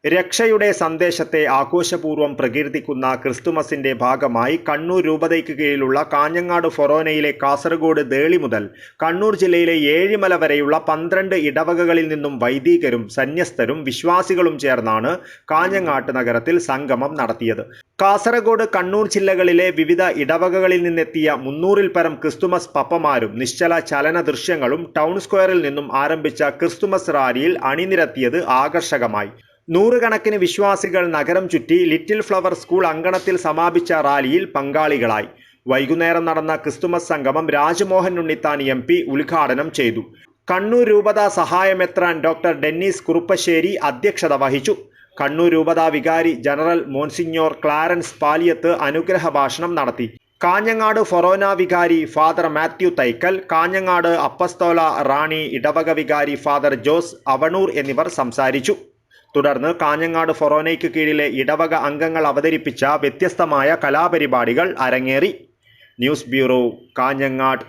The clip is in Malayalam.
രക്ഷയുടെ സന്ദേശത്തെ ആഘോഷപൂർവ്വം പ്രകീർത്തിക്കുന്ന ക്രിസ്തുമസിന്റെ ഭാഗമായി കണ്ണൂർ രൂപതയ്ക്ക് കീഴിലുള്ള കാഞ്ഞങ്ങാട് ഫൊറോനയിലെ കാസർഗോഡ് ദേളി മുതൽ കണ്ണൂർ ജില്ലയിലെ ഏഴിമല വരെയുള്ള 12 ഇടവകകളിൽ നിന്നും വൈദികരും സന്യസ്തരും വിശ്വാസികളും ചേർന്നാണ് കാഞ്ഞങ്ങാട്ട് നഗരത്തിൽ സംഗമം നടത്തിയത്. കാസർഗോഡ്, കണ്ണൂർ ജില്ലകളിലെ വിവിധ ഇടവകകളിൽ നിന്നെത്തിയ 300-ൽ പരം ക്രിസ്തുമസ് പപ്പമാരും നിശ്ചല ചലന ദൃശ്യങ്ങളും ടൗൺ സ്ക്വയറിൽ നിന്നും ആരംഭിച്ച ക്രിസ്തുമസ് റാലിയിൽ അണിനിരത്തിയത് ആകർഷകമായി. നൂറുകണക്കിന് വിശ്വാസികൾ നഗരം ചുറ്റി ലിറ്റിൽ ഫ്ലവർ സ്കൂൾ അങ്കണത്തിൽ സമാപിച്ച റാലിയിൽ പങ്കാളികളായി. വൈകുന്നേരം നടന്ന ക്രിസ്തുമസ് സംഗമം രാജ്മോഹൻ ഉണ്ണിത്താൻ MP ഉദ്ഘാടനം ചെയ്തു. കണ്ണൂർ രൂപത സഹായമെത്രാൻ ഡോക്ടർ ഡെന്നീസ് കുറുപ്പശ്ശേരി അധ്യക്ഷത വഹിച്ചു. കണ്ണൂർ രൂപത വികാരി ജനറൽ മോൺസിഞ്ഞോർ ക്ലാരൻസ് പാലിയത്ത് അനുഗ്രഹ ഭാഷണം നടത്തി. കാഞ്ഞങ്ങാട് ഫൊറോന വികാരി ഫാദർ മാത്യു തൈക്കൽ, കാഞ്ഞങ്ങാട് അപ്പസ്തോല റാണി ഇടവക വികാരി ഫാദർ ജോസ് അവണൂർ എന്നിവർ സംസാരിച്ചു. തുടർന്ന് കാഞ്ഞങ്ങാട് ഫൊറോനയ്ക്ക് കീഴിലെ ഇടവക അംഗങ്ങൾ അവതരിപ്പിച്ച വ്യത്യസ്തമായ കലാപരിപാടികൾ അരങ്ങേറി. News bureau, Kanhangad.